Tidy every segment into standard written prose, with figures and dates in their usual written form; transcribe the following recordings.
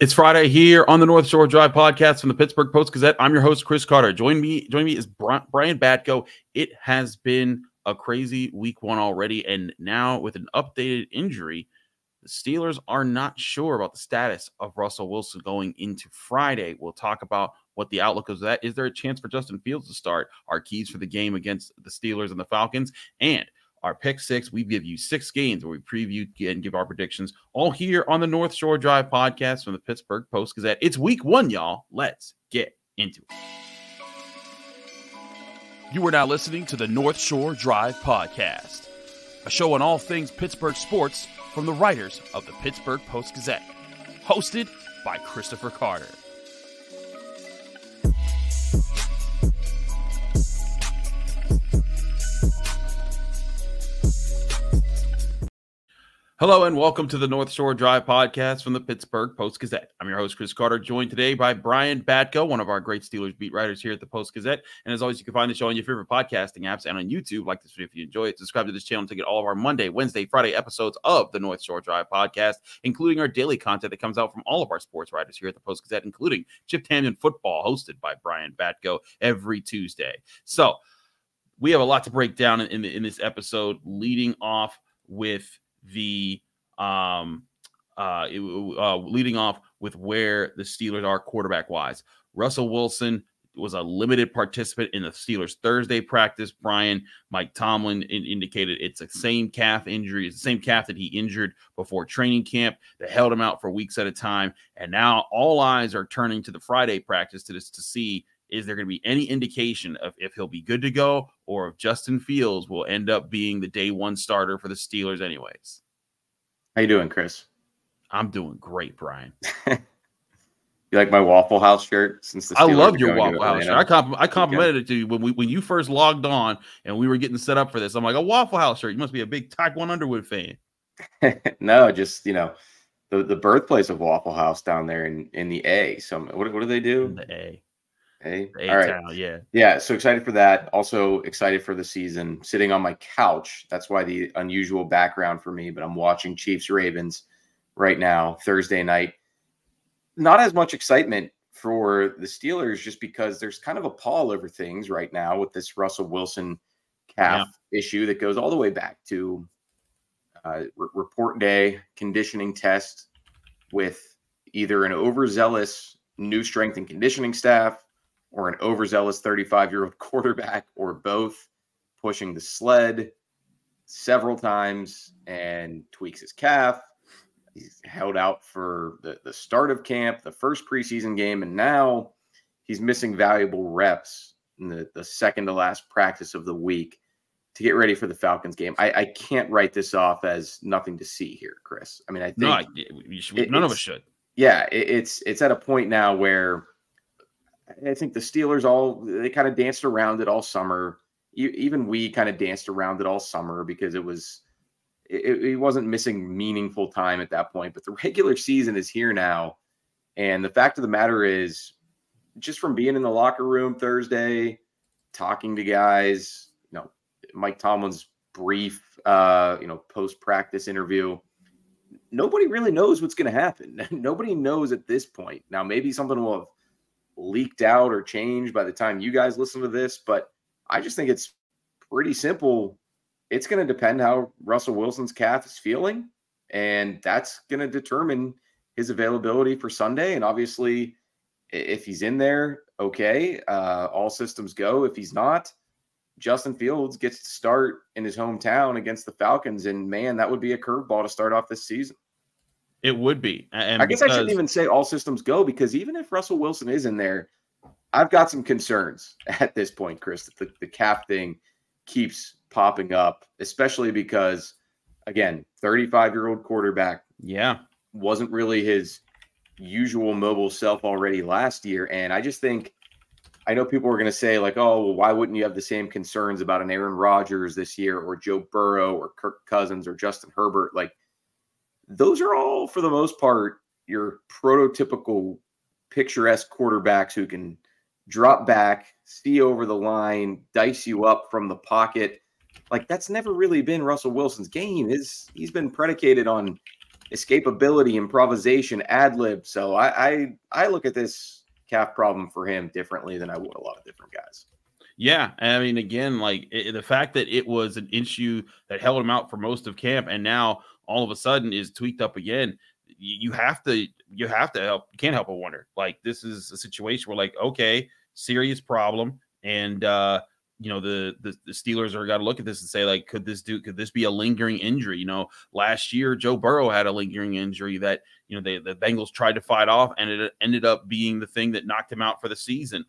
It's Friday here on the North Shore Drive podcast from the Pittsburgh Post-Gazette. I'm your host, Chris Carter. Join me is Brian Batko. It has been a crazy week one already, and now with an updated injury, the Steelers are not sure about the status of Russell Wilson going into Friday. We'll talk about what the outlook is of that. Is there a chance for Justin Fields to start? Our keys for the game against the Steelers and the Falcons, and our pick six. We give you 6 games where we preview and give our predictions, all here on the North Shore Drive podcast from the Pittsburgh Post-Gazette. It's week one, y'all. Let's get into it. You are now listening to the North Shore Drive podcast, a show on all things Pittsburgh sports from the writers of the Pittsburgh Post-Gazette, hosted by Christopher Carter. Hello and welcome to the North Shore Drive podcast from the Pittsburgh Post-Gazette. I'm your host, Chris Carter, joined today by Brian Batko, one of our great Steelers beat writers here at the Post-Gazette. And as always, you can find the show on your favorite podcasting apps and on YouTube. Like this video if you enjoy it. Subscribe to this channel to get all of our Monday, Wednesday, Friday episodes of the North Shore Drive podcast, including our daily content that comes out from all of our sports writers here at the Post-Gazette, including Chip Tandon Football, hosted by Brian Batko every Tuesday. So we have a lot to break down in this episode, leading off with leading off with where the Steelers are quarterback wise. Russell Wilson was a limited participant in the Steelers Thursday practice. Mike Tomlin indicated it's the same calf injury. It's the same calf that he injured before training camp that held him out for weeks at a time. And now all eyes are turning to the Friday practice to see, is there going to be any indication of if he'll be good to go or if Justin Fields will end up being the day one starter for the Steelers anyways. How you doing, Chris? I'm doing great, Brian. You like my Waffle House shirt? Since the Steelers I love your Waffle House shirt. I complimented it to you when you first logged on and we were getting set up for this. I'm like, a Waffle House shirt. You must be a big Type 1 Underwood fan. No, just, the birthplace of Waffle House down there in the A. So what do they do? In the A. A? The A All right. town, yeah. Yeah, so excited for that. Also excited for the season. Sitting on my couch. That's why the unusual background for me, but I'm watching Chiefs-Ravens right now, Thursday night. Not as much excitement for the Steelers just because there's kind of a pall over things right now with this Russell Wilson calf issue that goes all the way back to report day conditioning test with either an overzealous new strength and conditioning staff or an overzealous 35-year-old quarterback, or both, pushing the sled several times and tweaks his calf. He's held out for the start of camp, the first preseason game, and now he's missing valuable reps in the second to last practice of the week to get ready for the Falcons game. I can't write this off as nothing to see here, Chris. I mean, I think none of us should. Yeah, it's at a point now where I think the Steelers they kind of danced around it all summer. Even we kind of danced around it all summer because it wasn't missing meaningful time at that point. But the regular season is here now. And the fact of the matter is, just from being in the locker room Thursday, talking to guys, Mike Tomlin's brief, post-practice interview, nobody really knows what's going to happen. Nobody knows at this point. Now, maybe something will have leaked out or changed by the time you guys listen to this, but I just think it's pretty simple. It's going to depend how Russell Wilson's calf is feeling, and that's going to determine his availability for Sunday. And obviously, if he's in there, okay, all systems go. If he's not, Justin Fields gets to start in his hometown against the Falcons, and man, that would be a curveball to start off this season. It would be. And I guess I shouldn't even say all systems go, because even if Russell Wilson is in there, I've got some concerns at this point, Chris, that the calf thing keeps popping up, especially because, again, 35-year-old quarterback wasn't really his usual mobile self already last year. And I just think, I know people are going to say, like, oh, well, why wouldn't you have the same concerns about an Aaron Rodgers this year, or Joe Burrow, or Kirk Cousins, or Justin Herbert? Like, those are all, for the most part, your prototypical picturesque quarterbacks who can drop back, see over the line, dice you up from the pocket. Like, that's never really been Russell Wilson's game. He's been predicated on escapability, improvisation, ad lib. So I look at this calf problem for him differently than I would a lot of different guys. Yeah, I mean, again, like the fact that it was an issue that held him out for most of camp, and now all of a sudden is tweaked up again. You have to help. You can't help but wonder. Like, this is a situation where, like, okay, serious problem, and the Steelers are got to look at this and say, like, could this be a lingering injury? Last year Joe Burrow had a lingering injury that the Bengals tried to fight off, and it ended up being the thing that knocked him out for the season.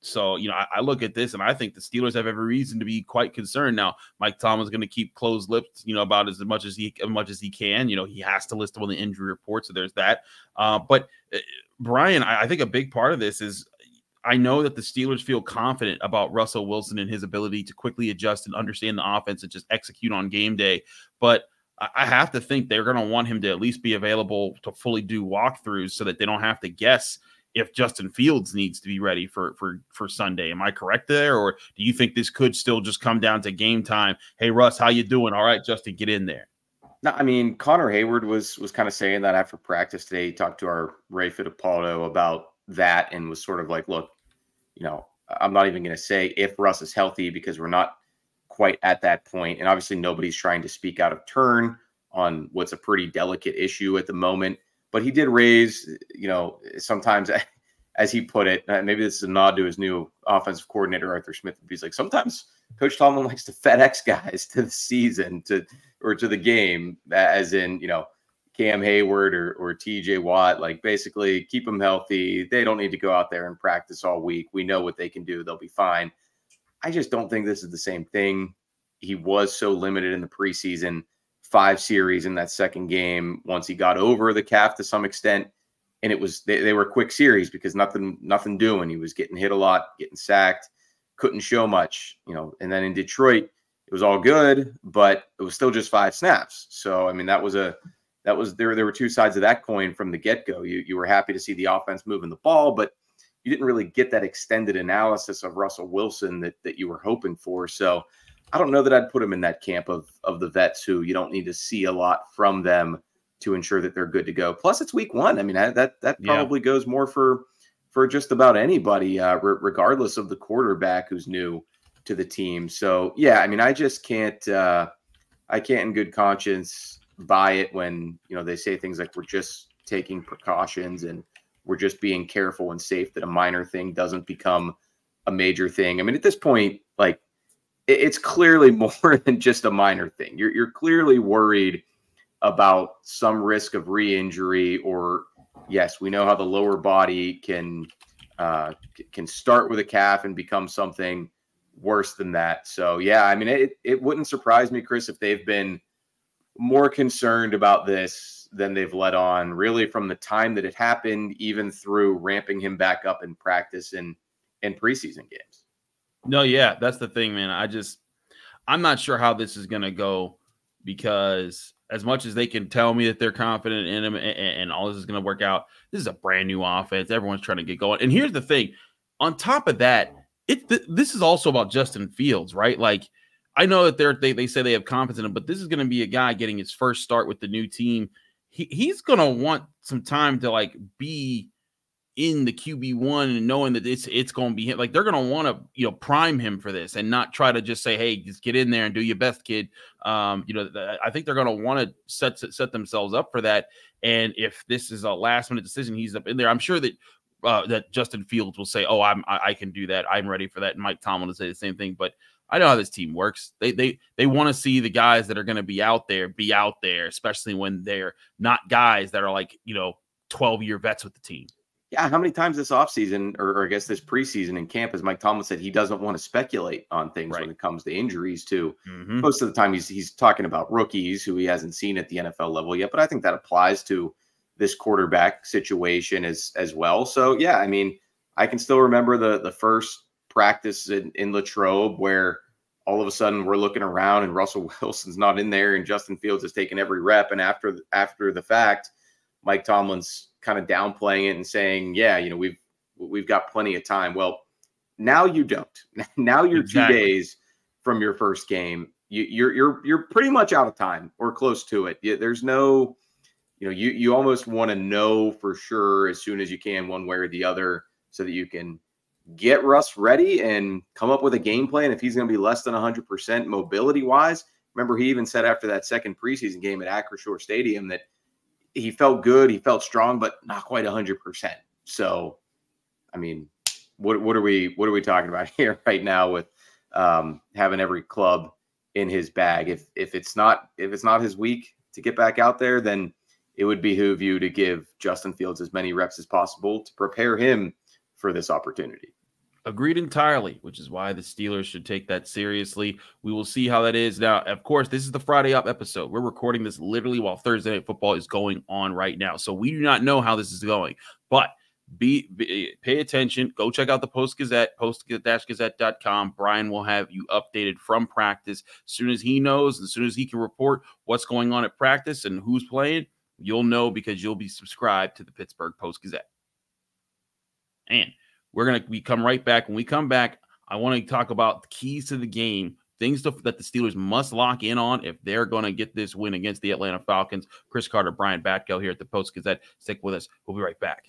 So, I look at this and I think the Steelers have every reason to be quite concerned. Now, Mike Tomlin's going to keep closed lips, about as much as he can. He has to list them on the injury report, so there's that. But Brian, I think a big part of this is, I know that the Steelers feel confident about Russell Wilson and his ability to quickly adjust and understand the offense and just execute on game day. But I have to think they're going to want him to at least be available to fully do walkthroughs so that they don't have to guess if Justin Fields needs to be ready for Sunday. Am I correct there? Or do you think this could still just come down to game time? Hey, Russ, how you doing? All right, Justin, get in there. No, I mean, Connor Hayward was kind of saying that after practice today. He talked to our Ray Fittipaldo about that and was sort of like, look, I'm not even going to say if Russ is healthy because we're not quite at that point. And obviously nobody's trying to speak out of turn on what's a pretty delicate issue at the moment. But he did raise, sometimes, as he put it, maybe this is a nod to his new offensive coordinator, Arthur Smith. He's like, sometimes Coach Tomlin likes to FedEx guys to the season to the game, as in, Cam Hayward or TJ Watt, like basically keep them healthy. They don't need to go out there and practice all week. We know what they can do. They'll be fine. I just don't think this is the same thing. He was so limited in the preseason. 5 series in that second game once he got over the calf to some extent. And it was, they were quick series because nothing doing. He was getting hit a lot, getting sacked, couldn't show much, and then in Detroit, it was all good, but it was still just 5 snaps. So, I mean, there were 2 sides of that coin from the get-go. You were happy to see the offense moving the ball, but you didn't really get that extended analysis of Russell Wilson that you were hoping for. So I don't know that I'd put him in that camp of the vets who you don't need to see a lot from them to ensure that they're good to go. Plus, it's week 1. I mean, that probably goes more for just about anybody, regardless of the quarterback who's new to the team. So, yeah, I mean, I just can't in good conscience buy it when, they say things like we're just taking precautions and we're just being careful and safe that a minor thing doesn't become a major thing. I mean, at this point, like, it's clearly more than just a minor thing. You're clearly worried about some risk of re-injury, or yes, we know how the lower body can start with a calf and become something worse than that. So yeah, I mean, it wouldn't surprise me, Chris, if they've been more concerned about this than they've let on, really, from the time that it happened, even through ramping him back up in practice and in preseason games. No, yeah, that's the thing, man. I'm not sure how this is going to go, because as much as they can tell me that they're confident in him and all this is going to work out, this is a brand new offense. Everyone's trying to get going. And here's the thing. On top of that, this is also about Justin Fields, right? Like, I know that they say they have confidence in him, but this is going to be a guy getting his first start with the new team. He's going to want some time to, like, be in the QB1 and knowing that it's going to be him. Like, they're going to want to, prime him for this and not try to just say, hey, just get in there and do your best, kid. I think they're going to want to set themselves up for that. And if this is a last minute decision, he's up in there, I'm sure that that Justin Fields will say, oh, I can do that. I'm ready for that. And Mike Tomlin will say the same thing. But I know how this team works. They want to see the guys that are going to be out there, especially when they're not guys that are like, 12-year vets with the team. Yeah, how many times this offseason, or I guess this preseason in camp, as Mike Tomlin said, he doesn't want to speculate on things when it comes to injuries too. Mm-hmm. Most of the time he's talking about rookies who he hasn't seen at the NFL level yet, but I think that applies to this quarterback situation as well. So, yeah, I mean, I can still remember the first practice in Latrobe where all of a sudden we're looking around and Russell Wilson's not in there and Justin Fields has taken every rep. And after the fact, Mike Tomlin's kind of downplaying it and saying, yeah, we've got plenty of time. Well, now you don't. Now you're 2 days from your first game. You're pretty much out of time or close to it. There's no you almost want to know for sure as soon as you can, one way or the other, so that you can get Russ ready and come up with a game plan if he's going to be less than 100% mobility wise. Remember, he even said after that second preseason game at Acrisure Stadium that he felt good, he felt strong, but not quite 100%. So, I mean, what are we talking about here right now with having every club in his bag? If it's not his week to get back out there, then it would behoove you to give Justin Fields as many reps as possible to prepare him for this opportunity. Agreed entirely, which is why the Steelers should take that seriously. We will see how that is. Now, of course, this is the Friday Up episode. We're recording this literally while Thursday Night Football is going on right now. So we do not know how this is going. But pay attention. Go check out the Post-Gazette, post-gazette.com. Brian will have you updated from practice. As soon as he knows, as soon as he can report what's going on at practice and who's playing, you'll know because you'll be subscribed to the Pittsburgh Post-Gazette. And we come right back. When we come back, I want to talk about the keys to the game, things that the Steelers must lock in on if they're going to get this win against the Atlanta Falcons. Chris Carter, Brian Batko here at the Post-Gazette. Stick with us. We'll be right back.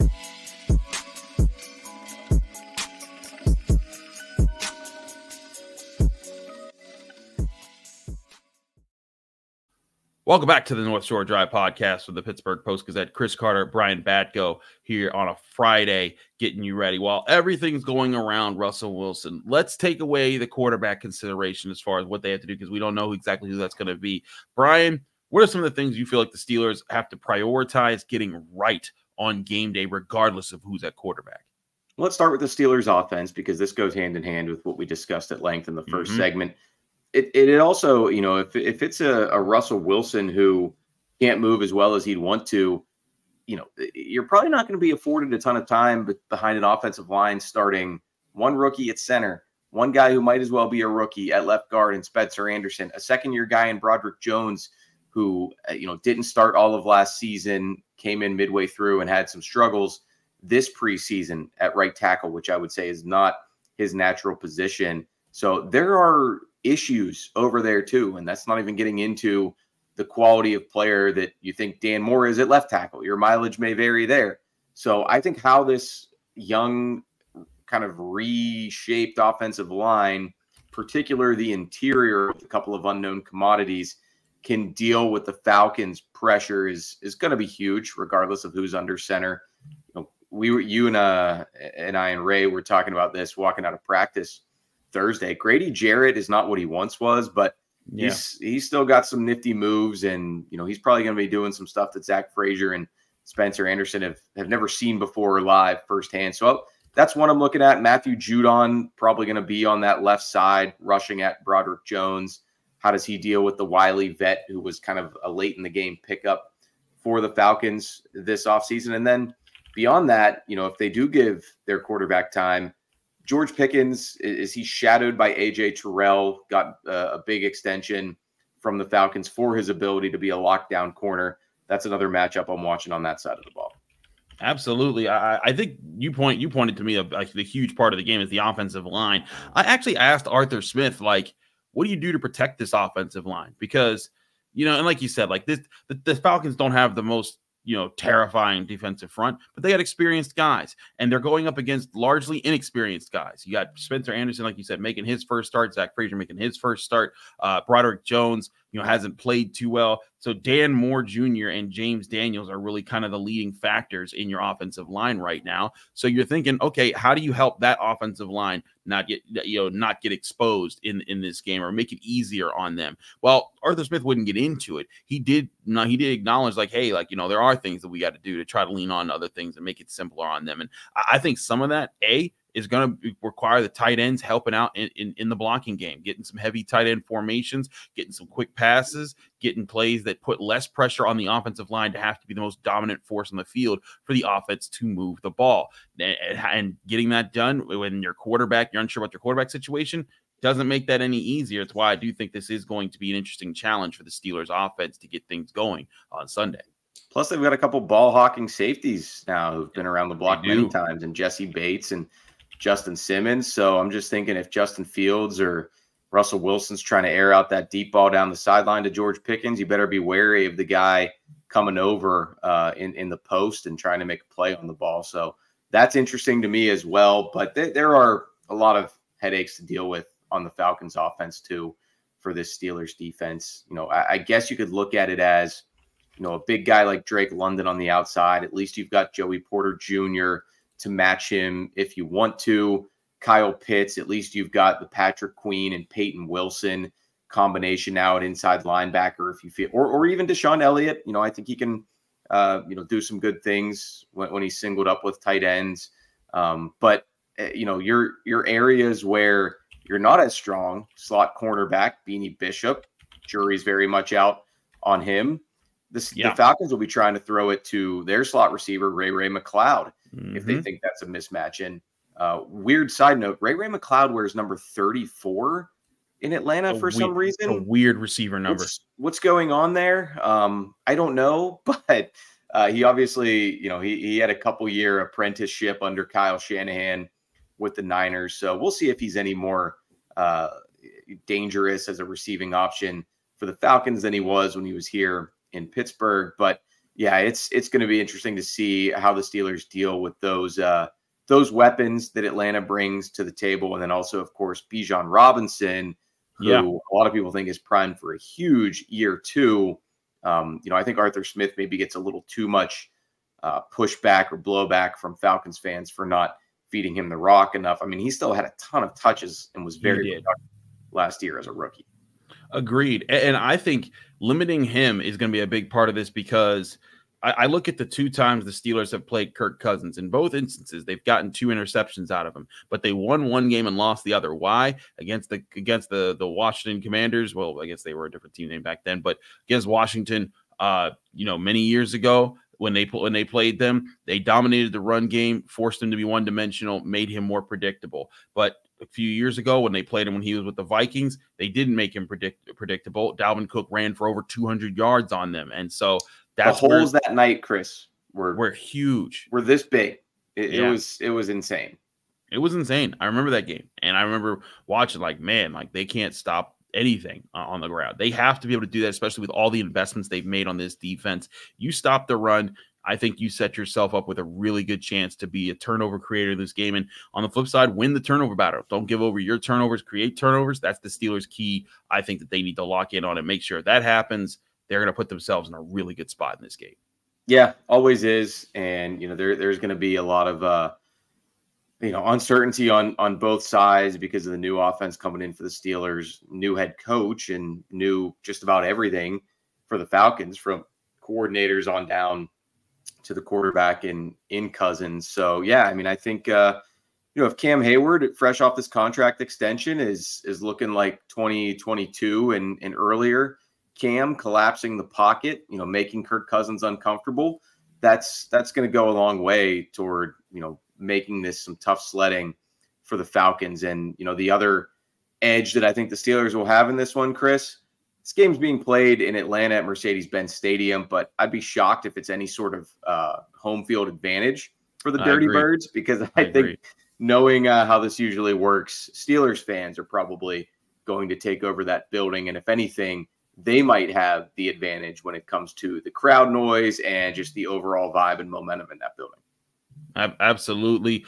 Welcome back to the North Shore Drive podcast with the Pittsburgh Post-Gazette. Chris Carter, Brian Batko here on a Friday, getting you ready. While everything's going around Russell Wilson, let's take away the quarterback consideration as far as what they have to do because we don't know exactly who that's going to be. Brian, what are some of the things you feel like the Steelers have to prioritize getting right on game day, regardless of who's at quarterback? Let's start with the Steelers offense because this goes hand in hand with what we discussed at length in the first segment. It also, if it's a Russell Wilson who can't move as well as he'd want to, you're probably not going to be afforded a ton of time behind an offensive line starting one rookie at center, one guy who might as well be a rookie at left guard and Spencer Anderson, a second-year guy in Broderick Jones who, didn't start all of last season, came in midway through and had some struggles this preseason at right tackle, which I would say is not his natural position. So there are issues over there too, and that's not even getting into the quality of player that you think Dan Moore is at left tackle. Your mileage may vary there. So I think how this young kind of reshaped offensive line, particularly the interior with a couple of unknown commodities, can deal with the Falcons' pressure is going to be huge, regardless of who's under center. You and I and Ray were talking about this walking out of practice Thursday. Grady Jarrett is not what he once was, but he's still got some nifty moves, and he's probably going to be doing some stuff that Zach Frazier and Spencer Anderson have never seen before live firsthand. So that's one I'm looking at. Matthew Judon probably going to be on that left side, rushing at Broderick Jones. How does he deal with the wily vet who was kind of a late in the game pickup for the Falcons this offseason? And then beyond that, if they do give their quarterback time, George Pickens, is he shadowed by A.J. Terrell, got a big extension from the Falcons for his ability to be a lockdown corner. That's another matchup I'm watching on that side of the ball. Absolutely. I think you pointed to me the huge part of the game is the offensive line. I actually asked Arthur Smith, what do you do to protect this offensive line? Because, and like you said, the Falcons don't have the most terrifying defensive front, but they got experienced guys, and they're going up against largely inexperienced guys. You got Spencer Anderson, like you said, making his first start, Zach Frazier making his first start, Broderick Jones, hasn't played too well. So Dan Moore Jr. and James Daniels are really kind of the leading factors in your offensive line right now. So you're thinking, okay, how do you help that offensive line not get exposed in this game or make it easier on them? Well, Arthur Smith wouldn't get into it. He did acknowledge there are things that we got to do to try to lean on other things and make it simpler on them. And I think some of that, is going to require the tight ends helping out in the blocking game, getting some heavy tight end formations, getting some quick passes, getting plays that put less pressure on the offensive line to have to be the most dominant force on the field for the offense to move the ball. And getting that done when you're unsure about your quarterback situation, doesn't make that any easier. It's why I do think this is going to be an interesting challenge for the Steelers offense to get things going on Sunday. Plus, they've got a couple ball hawking safeties now who've been around the block many times, and Jesse Bates and Justin Simmons. So I'm just thinking if Justin Fields or Russell Wilson's trying to air out that deep ball down the sideline to George Pickens, you better be wary of the guy coming over in the post and trying to make a play on the ball. So that's interesting to me as well. But there are a lot of headaches to deal with on the Falcons offense too for this Steelers defense. I guess you could look at it as, a big guy like Drake London on the outside. At least you've got Joey Porter Jr. to match him if you want to. Kyle Pitts, at least you've got the Patrick Queen and Peyton Wilson combination now at inside linebacker if you feel, or even Deshaun Elliott. I think he can, do some good things when he's singled up with tight ends. But your areas where you're not as strong, slot cornerback, Beanie Bishop, jury's very much out on him. The Falcons will be trying to throw it to their slot receiver, Ray McCloud, if they think that's a mismatch. And weird side note, Ray McCloud wears number 34 in Atlanta for some reason. A weird receiver number. What's going on there? I don't know, but he obviously, he had a couple-year apprenticeship under Kyle Shanahan with the Niners. So we'll see if he's any more dangerous as a receiving option for the Falcons than he was when he was here in Pittsburgh. But yeah, it's going to be interesting to see how the Steelers deal with those weapons that Atlanta brings to the table. And then also, of course, Bijan Robinson, who a lot of people think is primed for a huge year two. I think Arthur Smith maybe gets a little too much pushback or blowback from Falcons fans for not feeding him the rock enough. I mean, he still had a ton of touches and was very productive last year as a rookie. Agreed. And I think limiting him is going to be a big part of this, because I look at the two times the Steelers have played Kirk Cousins. In both instances, they've gotten 2 interceptions out of him, but they won one game and lost the other. Why? Against the Washington Commanders. Well, I guess they were a different team name back then, but against Washington, many years ago when they played them, they dominated the run game, forced him to be one-dimensional, made him more predictable. But a few years ago when they played him when he was with the Vikings, they didn't make him predictable. Dalvin Cook ran for over 200 yards on them. And so that's the holes that night, Chris, were huge. Were this big. It was insane. It was insane. I remember that game. And I remember watching they can't stop anything on the ground. They have to be able to do that, especially with all the investments they've made on this defense. You stop the run, I think you set yourself up with a really good chance to be a turnover creator in this game. And on the flip side, win the turnover battle. Don't give over your turnovers, create turnovers. That's the Steelers' key. I think that they need to lock in on it, make sure that happens. They're going to put themselves in a really good spot in this game. Yeah, always is. And, there's going to be a lot of, uncertainty on both sides because of the new offense coming in for the Steelers, new head coach, and new just about everything for the Falcons, from coordinators on down to the quarterback in Cousins. So, yeah, I mean, I think, if Cam Hayward, fresh off this contract extension, is looking like 2022 and earlier, Cam collapsing the pocket, making Kirk Cousins uncomfortable, that's going to go a long way toward, making this some tough sledding for the Falcons. And, the other edge that I think the Steelers will have in this one, Chris, this game's being played in Atlanta at Mercedes-Benz Stadium, but I'd be shocked if it's any sort of home field advantage for the Dirty Birds, because I think knowing how this usually works, Steelers fans are probably going to take over that building. And if anything, they might have the advantage when it comes to the crowd noise and just the overall vibe and momentum in that building. Absolutely.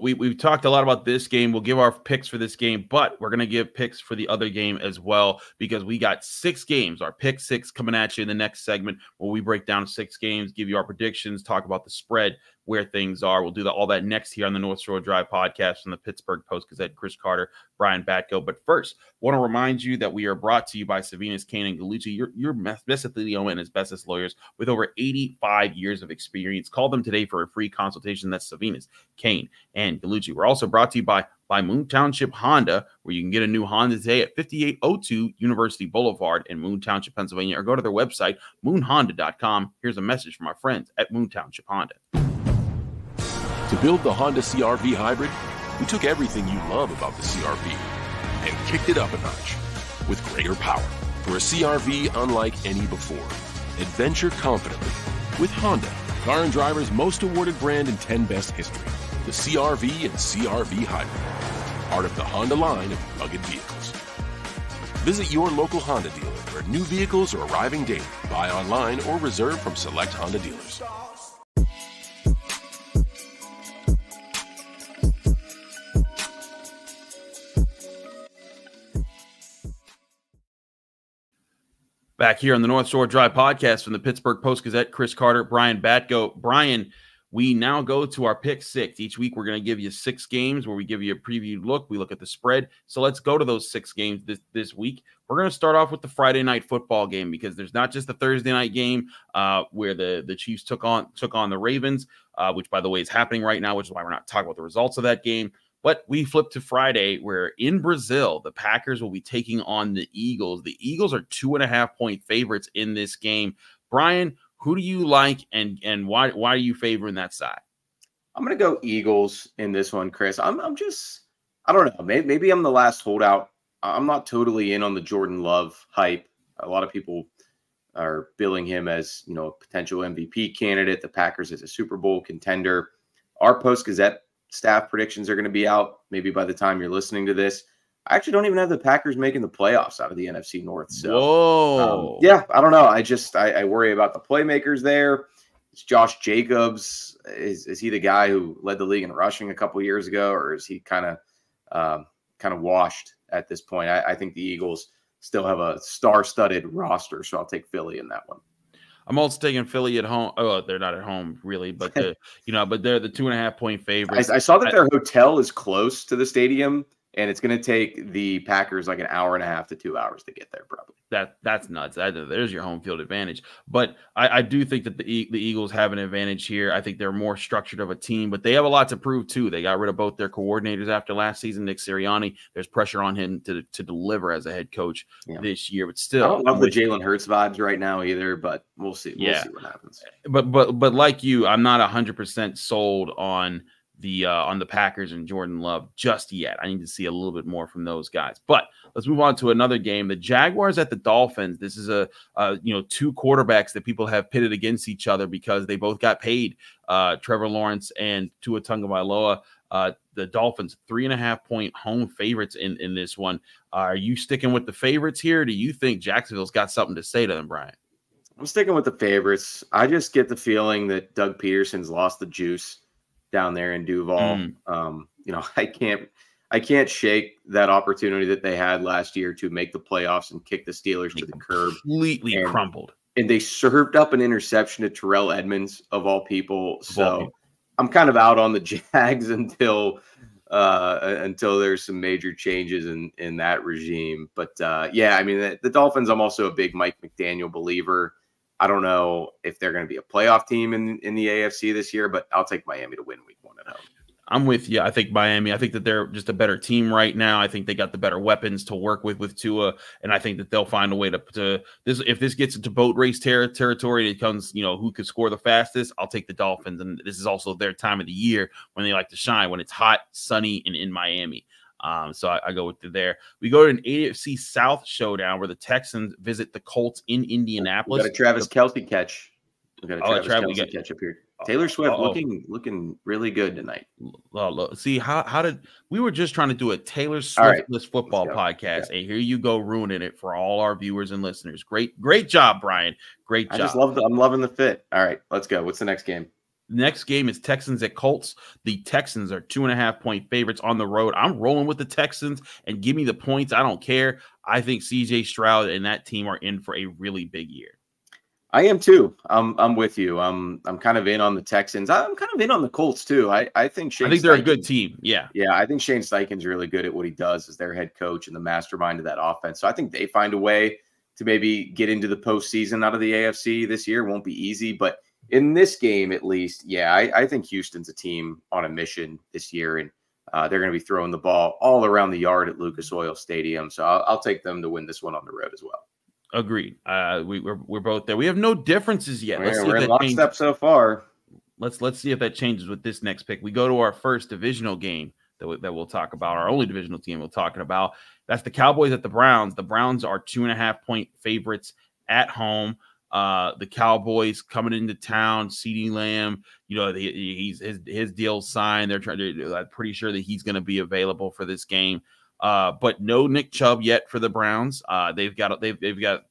We've talked a lot about this game. We'll give our picks for this game, but we're going to give picks for the other game as well, because we got 6 games, our pick 6 coming at you in the next segment, where we break down 6 games, give you our predictions, talk about the spread, where things are. We'll do all that next here on the North Shore Drive podcast from the Pittsburgh Post-Gazette. Chris Carter, Brian Batko. But first, want to remind you that we are brought to you by Savinas, Kane, and Gallucci, your Mesothelioma and asbestos lawyers with over 85 years of experience. Call them today for a free consultation. That's Savinas, Kane, and Gallucci. We're also brought to you by Moon Township Honda, where you can get a new Honda today at 5802 University Boulevard in Moon Township, Pennsylvania, or go to their website, moonhonda.com. Here's a message from our friends at Moon Township Honda. To build the Honda CR-V Hybrid, we took everything you love about the CR-V and kicked it up a notch with greater power for a CR-V unlike any before. Adventure confidently with Honda, Car and Driver's most awarded brand in 10 Best history. The CR-V and CR-V Hybrid, part of the Honda line of rugged vehicles. Visit your local Honda dealer where new vehicles are arriving daily. Buy online or reserve from select Honda dealers. Back here on the North Shore Drive podcast from the Pittsburgh Post-Gazette, Chris Carter, Brian Batko. Brian, we now go to our pick six. Each week, we're going to give you 6 games where we give you a previewed look. We look at the spread. So let's go to those 6 games this week. We're going to start off with the Friday night football game because there's not just the Thursday night game where the Chiefs took on the Ravens, which, by the way, is happening right now, which is why we're not talking about the results of that game. But we flip to Friday where in Brazil, the Packers will be taking on the Eagles. The Eagles are 2.5-point favorites in this game. Brian, who do you like and why are you favoring that side? I'm going to go Eagles in this one, Chris. I don't know. Maybe I'm the last holdout. I'm not totally in on the Jordan Love hype. A lot of people are billing him as, a potential MVP candidate. The Packers as a Super Bowl contender. Our Post-Gazette staff predictions are going to be out maybe by the time you're listening to this. I actually don't even have the Packers making the playoffs out of the NFC North. So, yeah, I don't know. I worry about the playmakers there. It's Josh Jacobs. Is he the guy who led the league in rushing a couple years ago, or is he kind of washed at this point? I think the Eagles still have a star-studded roster, so I'll take Philly in that one. I'm also taking Philly at home. Oh, they're not at home really, but but they're the 2.5-point favorites. I saw that their hotel is close to the stadium, and it's going to take the Packers like an hour and a half to 2 hours to get there, probably. That's nuts. There's your home field advantage. But I do think that the Eagles have an advantage here. I think they're more structured of a team, but they have a lot to prove too. They got rid of both their coordinators after last season. Nick Sirianni, there's pressure on him to deliver as a head coach this year. But still, I don't love the Jalen Hurts vibes right now either. But we'll see. We'll see what happens. But like you, I'm not 100% sold on the Packers and Jordan Love just yet. I need to see a little bit more from those guys. But let's move on to another game. The Jaguars at the Dolphins. This is two quarterbacks that people have pitted against each other because they both got paid. Trevor Lawrence and Tua Tagovailoa. The Dolphins 3.5-point home favorites in this one. Are you sticking with the favorites here? Or do you think Jacksonville's got something to say to them, Brian? I'm sticking with the favorites. I just get the feeling that Doug Peterson's lost the juice down there in Duval. I can't shake that opportunity that they had last year to make the playoffs and kick the Steelers to the curb. Completely crumbled. And they served up an interception to Terrell Edmonds, of all people. So I'm kind of out on the Jags until there's some major changes in that regime. But the Dolphins, I'm also a big Mike McDaniel believer. I don't know if they're going to be a playoff team in the AFC this year, but I'll take Miami to win week 1 at home. I'm with you. I think Miami. I think that they're just a better team right now. I think they got the better weapons to work with Tua, and I think that they'll find a way to this. If this gets into boat race territory, it comes who could score the fastest. I'll take the Dolphins, and this is also their time of the year when they like to shine, when it's hot, sunny, and in Miami. So I go with there. We go to an AFC South showdown where the Texans visit the Colts in Indianapolis. We got a Travis Kelce catch. We got a Travis Kelce catch up here. Taylor Swift looking really good tonight. See how did we were just trying to do a Taylor Swift-less football podcast, and here you go ruining it for all our viewers and listeners. Great job, Brian. Great job. I'm loving the fit. All right, let's go. What's the next game? Next game is Texans at Colts. The Texans are 2.5-point favorites on the road. I'm rolling with the Texans, and give me the points. I don't care. I think CJ Stroud and that team are in for a really big year. I am too. I'm with you. I'm kind of in on the Texans. I'm kind of in on the Colts too. I think they're a good team. Yeah. I think Shane Steichen's really good at what he does as their head coach and the mastermind of that offense. So I think they find a way to maybe get into the postseason out of the AFC this year. It won't be easy, but in this game, at least, I think Houston's a team on a mission this year, and they're going to be throwing the ball all around the yard at Lucas Oil Stadium. So I'll take them to win this one on the road as well. Agreed. We're both there. We have no differences yet. We're in lockstep so far. Let's see if that changes with this next pick. We go to our first divisional game that we'll talk about. Our only divisional team we're talking about. That's the Cowboys at the Browns. The Browns are 2.5-point favorites at home. The Cowboys coming into town. CeeDee Lamb, his deal's signed. They're I'm pretty sure that he's going to be available for this game. But no Nick Chubb yet for the Browns. They've got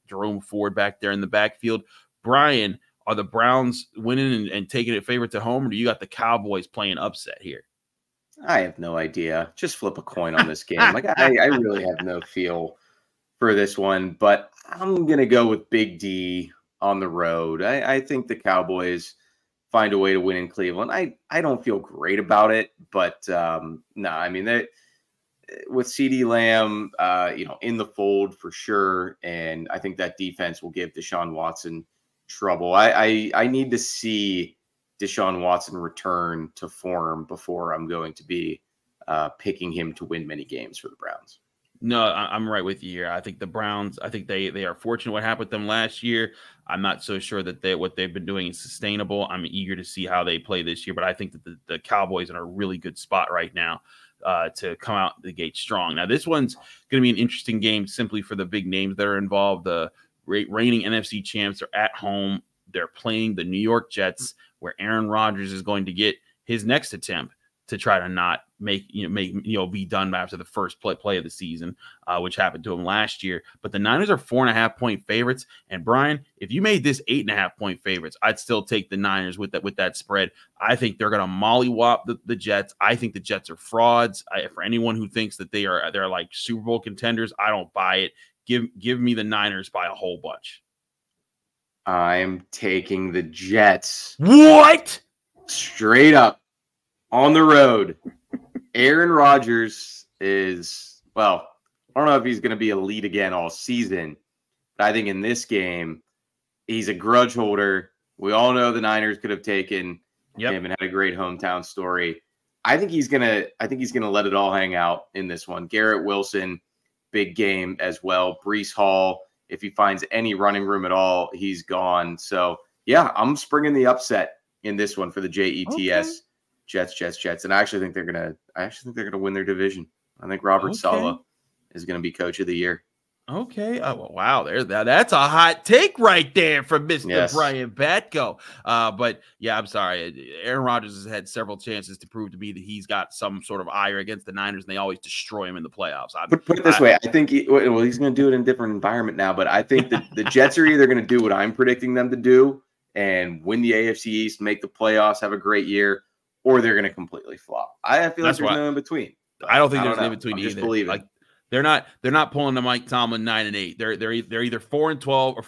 Jerome Ford back there in the backfield. Brian, are the Browns winning and taking it favorite to home, or do you got the Cowboys playing upset here? I have no idea. Just flip a coin on this game. Like I really have no feel for this one, but I'm gonna go with Big D on the road. I think the Cowboys find a way to win in Cleveland. I don't feel great about it, but no, I mean they with CeeDee Lamb, in the fold for sure, and I think that defense will give Deshaun Watson trouble. I need to see Deshaun Watson return to form before I'm going to be picking him to win many games for the Browns. No, I'm right with you here. I think the Browns, I think they are fortunate what happened with them last year. I'm not so sure that what they've been doing is sustainable. I'm eager to see how they play this year, but I think that the Cowboys are in a really good spot right now to come out the gate strong. Now, this one's going to be an interesting game simply for the big names that are involved. The reigning NFC champs are at home. They're playing the New York Jets, where Aaron Rodgers is going to get his next attempt to try to not be done after the first play of the season, which happened to him last year. But the Niners are 4.5-point favorites. And Brian, if you made this 8.5-point favorites, I'd still take the Niners with that spread. I think they're going to mollywop the Jets. I think the Jets are frauds. For anyone who thinks that they're like Super Bowl contenders, I don't buy it. Give me the Niners by a whole bunch. I'm taking the Jets. What? Straight up. On the road, Aaron Rodgers is, well, I don't know if he's going to be elite again all season, but I think in this game, he's a grudge holder. We all know the Niners could have taken him and had a great hometown story. I think he's gonna let it all hang out in this one. Garrett Wilson, big game as well. Breece Hall, if he finds any running room at all, he's gone. So yeah, I'm springing the upset in this one for the Jets. Okay. Jets. And I actually think they're gonna win their division. I think Robert Saleh is gonna be coach of the year. Okay. Wow. That's a hot take right there from Mr. Brian Batko. But yeah, I'm sorry. Aaron Rodgers has had several chances to prove to me that he's got some sort of ire against the Niners, and they always destroy him in the playoffs. Put it this way. I think he's going to do it in a different environment now, but I think that the Jets are either going to do what I'm predicting them to do and win the AFC East, make the playoffs, have a great year, or they're going to completely flop. I feel like there's no in between. I don't think there's no in between either. Just believe it. Like, they're not pulling the Mike Tomlin 9-8. They're either 4-12 or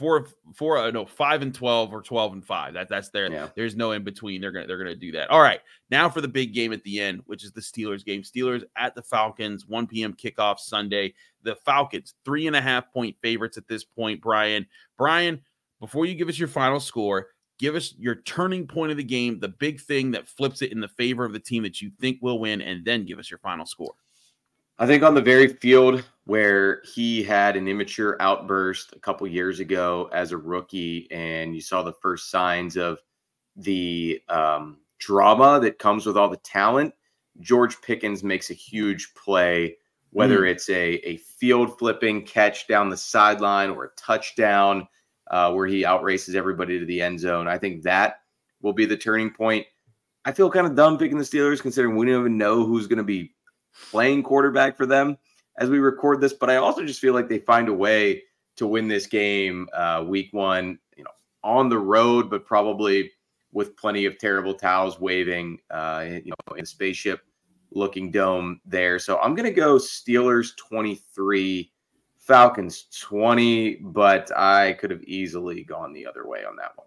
5-12 or 12-5. That's there's no in between. They're gonna do that. All right, now for the big game at the end, which is the Steelers game. Steelers at the Falcons, 1 p.m. kickoff Sunday. The Falcons 3.5-point favorites at this point. Brian, before you give us your final score, give us your turning point of the game, the big thing that flips it in the favor of the team that you think will win, and then give us your final score. I think on the very field where he had an immature outburst a couple years ago as a rookie, and you saw the first signs of the drama that comes with all the talent, George Pickens makes a huge play, whether it's a field flipping catch down the sideline or a touchdown where he outraces everybody to the end zone. I think that will be the turning point. I feel kind of dumb picking the Steelers considering we don't even know who's going to be playing quarterback for them as we record this, but I also just feel like they find a way to win this game week 1, on the road, but probably with plenty of terrible towels waving, in a spaceship looking dome there. So I'm going to go Steelers 23, Falcons 20, but I could have easily gone the other way on that one.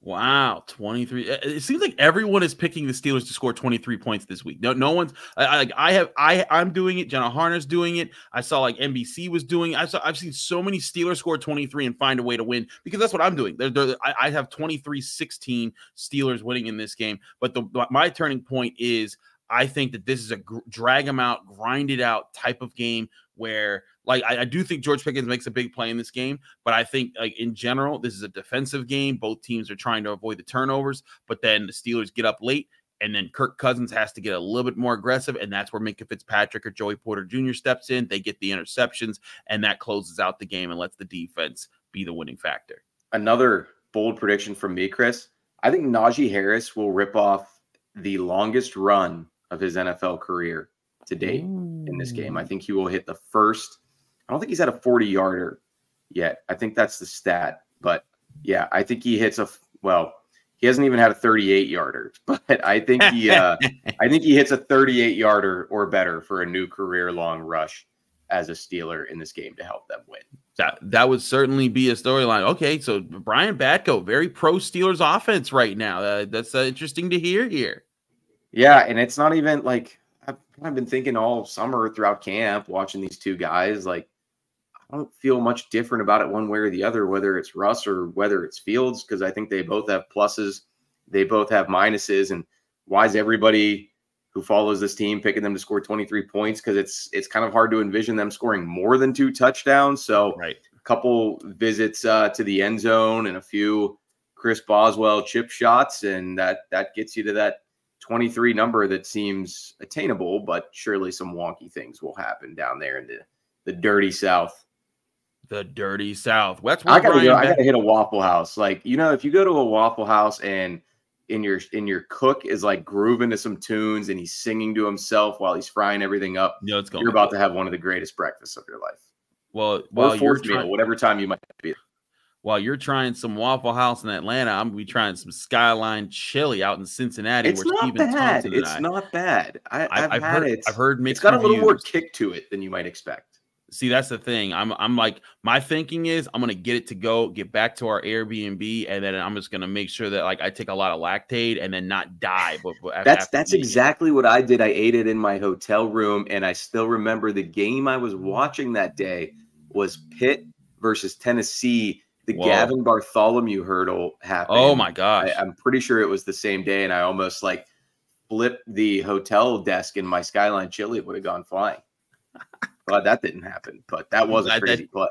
Wow, 23. It seems like everyone is picking the Steelers to score 23 points this week. No one's I'm doing it. Jenna Harner's doing it. I saw like NBC was doing it. I've seen so many Steelers score 23 and find a way to win because that's what I'm doing. I have 23-16 Steelers winning in this game. But my turning point is I think that this is a drag them out, grind it out type of game where I do think George Pickens makes a big play in this game, but I think in general, this is a defensive game. Both teams are trying to avoid the turnovers, but then the Steelers get up late, and then Kirk Cousins has to get a little bit more aggressive, and that's where Minkah Fitzpatrick or Joey Porter Jr. steps in. They get the interceptions, and that closes out the game and lets the defense be the winning factor. Another bold prediction from me, Chris. I think Najee Harris will rip off the longest run of his NFL career to date. in this game. I think he will hit the first. I don't think he's had a 40-yarder yet. I think that's the stat. But yeah, I think he hits he hasn't even had a 38-yarder, but I think he hits a 38-yarder or better for a new career-long rush as a Steeler in this game to help them win. That would certainly be a storyline. Okay, so Brian Batko, very pro Steelers offense right now. That's interesting to hear here. Yeah, and it's not even like I've been thinking all summer throughout camp, watching these two guys. Like, I don't feel much different about it one way or the other, whether it's Russ or whether it's Fields, because I think they both have pluses, they both have minuses. And why is everybody who follows this team picking them to score 23 points? Because it's kind of hard to envision them scoring more than 2 touchdowns. So a couple visits to the end zone and a few Chris Boswell chip shots, and that gets you to that 23 number that seems attainable, but surely some wonky things will happen down there in the dirty South. The dirty South. That's I gotta hit a Waffle House. Like, if you go to a Waffle House and in your cook is like grooving to some tunes and he's singing to himself while he's frying everything up, you're about to have one of the greatest breakfasts of your life. Well, whatever time you might be. While you're trying some Waffle House in Atlanta, I'm gonna be trying some Skyline Chili out in Cincinnati. It's not bad. It's not bad. I've had it. I've heard mixed It's got reviews. a little more kick to it than you might expect. See, that's the thing. I'm like, my thinking is I'm gonna get it to go, get back to our Airbnb, and then I'm just gonna make sure that like I take a lot of Lactaid and then not die. But that's exactly what I did. I ate it in my hotel room, and I still remember the game I was watching that day was Pitt versus Tennessee. The Gavin Bartholomew hurdle happened. Oh my gosh! I'm pretty sure it was the same day, and I almost like flipped the hotel desk, and my Skyline Chili would have gone flying. But that didn't happen. But that was a crazy play.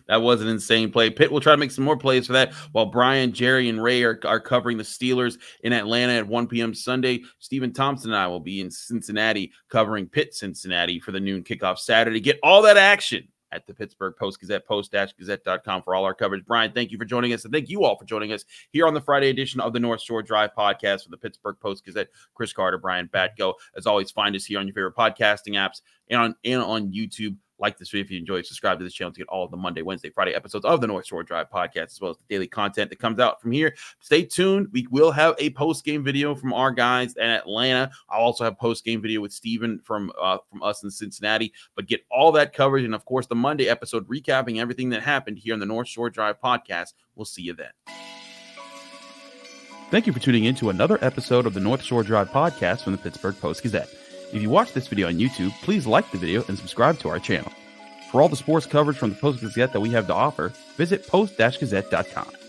That was an insane play. Pitt will try to make some more plays for that. While Brian, Jerry, and Ray are covering the Steelers in Atlanta at 1 p.m. Sunday, Stephen Thompson and I will be in Cincinnati covering Pitt, Cincinnati for the noon kickoff Saturday. Get all that action at the Pittsburgh Post-Gazette, post-gazette.com for all our coverage. Brian, thank you for joining us, and thank you all for joining us here on the Friday edition of the North Shore Drive podcast for the Pittsburgh Post-Gazette. Chris Carter, Brian Batko. As always, find us here on your favorite podcasting apps and on YouTube. Like this video if you enjoy it. Subscribe to this channel to get all of the Monday, Wednesday, Friday episodes of the North Shore Drive podcast, as well as the daily content that comes out from here. Stay tuned. We will have a post-game video from our guys in Atlanta. I'll also have post-game video with Steven from us in Cincinnati. But get all that coverage, and, of course, the Monday episode recapping everything that happened here in the North Shore Drive podcast. We'll see you then. Thank you for tuning in to another episode of the North Shore Drive podcast from the Pittsburgh Post-Gazette. If you watch this video on YouTube, please like the video and subscribe to our channel. For all the sports coverage from the Post-Gazette that we have to offer, visit post-gazette.com.